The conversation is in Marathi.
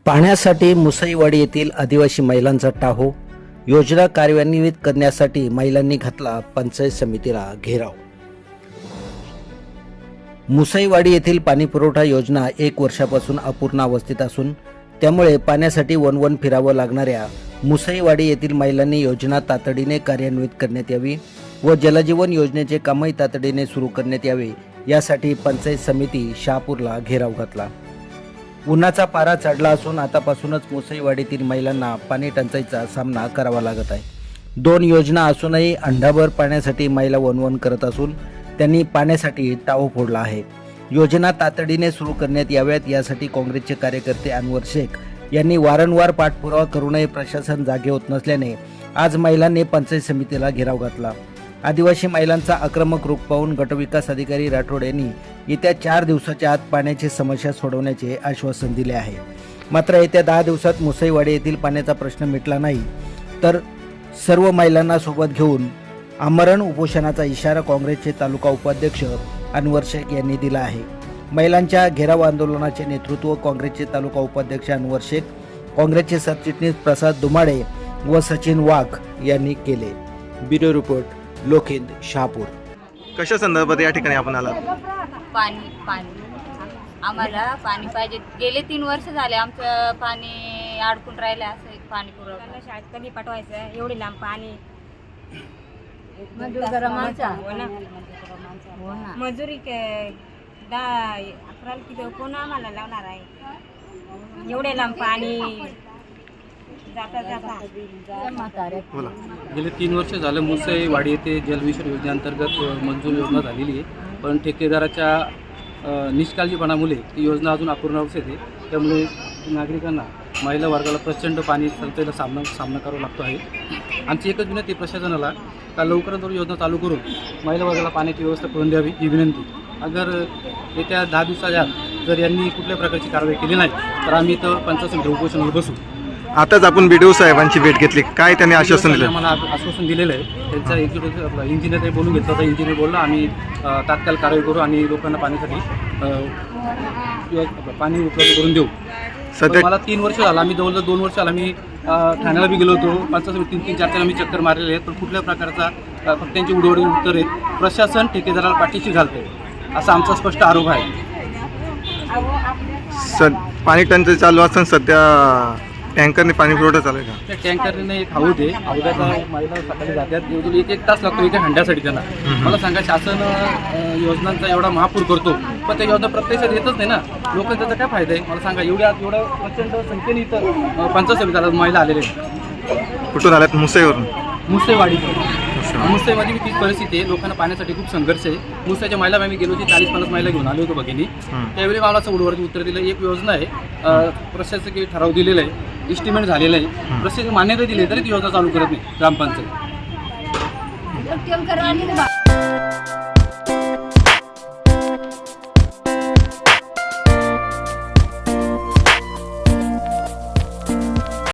पाहण्यासाठी मुसईवाडी येथील आदिवासी महिलांचा टाहो. योजना कार्यान्वित करण्यासाठी महिलांनी घातला पंचायत समितीला घेराव. मुसईवाडी येथील पाणीपुरवठा योजना 1 वर्षापासून अपूर्ण अवस्थेत असून त्यामुळे पाण्यासाठी वनवन फिरावं लागणाऱ्या मुसईवाडी येथील महिलांनी योजना तातडीने कार्यान्वित करण्यात यावी व जलजीवन योजनेचे कामही तातडीने सुरू करण्यात यावे यासाठी पंचायत समिती शहापूरला घेराव घातला. उन्हाचा पारा चढला असून आतापासूनच मुसईवाडीतील महिलांना पाणी टंचाईचा सामना करावा लागत आहे. 2 योजना असूनही अंडाभर पाण्यासाठी महिला वनवन करत असून त्यांनी पाण्यासाठी टाहो फोडला आहे. योजना तातडीने सुरू करण्यात याव्यात यासाठी काँग्रेसचे कार्यकर्ते अनवर शेख यांनी वारंवार पाठपुरावा करूनही प्रशासन जागे होत नसल्याने आज महिलांनी पंचायत समितीला घेराव घातला. आदिवासी महिलांचा आक्रमक रूप पाहून गटविकास अधिकारी राठोड यांनी येत्या 4 दिवसाच्या आत पाण्याची समस्या सोडवण्याचे आश्वासन दिले आहे. मात्र येत्या 10 दिवसात मुसईवाडी येथील पाण्याचा प्रश्न मिटला नाही तर सर्व महिलांना सोबत घेऊन आमरण उपोषणाचा इशारा काँग्रेसचे तालुका उपाध्यक्ष अनवर शेख यांनी दिला आहे. महिलांच्या घेराव आंदोलनाचे नेतृत्व काँग्रेसचे तालुका उपाध्यक्ष अनवर शेख, काँग्रेसचे सरचिटणीस प्रसाद दुमाडे व सचिन वाघ यांनी केले. ब्युरो रिपोर्ट लोकहित शहापूर. कशा संदर्भात या ठिकाणी आपण आलात? पाणी आम्हाला पाणी पाहिजे. गेले 3 वर्ष झाले आमचं पाणी अडकून राहिलं. असं पाणी पुरवठा शाळेत कधी पाठवायचं एवढी लांब पाणी मजुरी 10-11 किलो कोण आम्हाला लावणार आहे? एवढे लांब पाणी जाता गेले 3 वर्ष झालं मुसईवाडी येथे जलविषय योजनेअंतर्गत मंजूर योजना झालेली आहे, पण ठेकेदाराच्या निष्काळजीपणामुळे ती योजना अजून अपूर्ण अवस्थेत आहे. त्यामुळे नागरिकांना, महिला वर्गाला प्रचंड पाणी टंचाईला सामना करावा लागतो आहे. आमची एकच विनंती प्रशासनाला का लवकरात लवकर योजना चालू करून महिला वर्गाला पाण्याची व्यवस्था करून द्यावी ही विनंती. अगर येत्या 10 दिवसाच्या आत जर यांनी कुठल्या प्रकारची कारवाई केली नाही तर आम्ही इथं पंचायत समिती उपोषणावर बसू. आताच आपण BDO साहेबांची भेट घेतली, काय त्यांनी आश्वासन दिलं? आम्हाला आश्वासन दिलेलं आहे. त्यांचा इंजिनियर बोलून घेतला होता. इंजिनियर बोलला आम्ही तात्काळ कारवाई करू आणि लोकांना पाण्यासाठी पाणी उपलब्ध करून देऊ. सध्या मला 3 वर्ष झालं, आम्ही जवळजवळ 2 वर्ष झालं आम्ही ठाण्याला बी गेलो होतो. पंचायत समिती 3-4 आम्ही चक्कर मारलेले आहेत, पण कुठल्या प्रकारचा फक्त त्यांची उडवडी उत्तर आहेत. प्रशासन ठेकेदाराला पाठीशी घालते असा आमचा स्पष्ट आरोप आहे. पाणी टंचाई चालू असताना सध्या टँकरने पाणी पुरवठा चालू आहे का? त्या टँकरने एक हौद आहे, हौदाचा महिला सकाळी जातात, 1 तास लागतो एका हंड्यासाठी त्यांना. मला सांगा, शासन योजनांचा एवढा महापूर करतो पण त्या योजना प्रत्यक्षात येतच नाही ना. लोकांचा त्याचा काय फायदा आहे? मला सांगा, एवढ्या प्रचंड संख्येने इथं पंचायत समितीला महिला आलेले आहेत. कुठून आल्यात? मुसईवरून. मुसईवाडी मुसईवाडी तीच परिस्थिती आहे. लोकांना पाण्यासाठी खूप संघर्ष आहे. मुसईच्या महिला आम्ही गेलो होती, 40-50 महिला घेऊन आलो होतो भगिनी. त्यावेळी मला असं उडवरती उत्तर दिलं, एक योजना आहे, प्रशासकीय ठराव दिलेला आहे, इस्टिमेट झालेलं आहे, प्रशासकीय मान्यता दिली तरी ती योजना चालू करत नाही ग्रामपंचायत.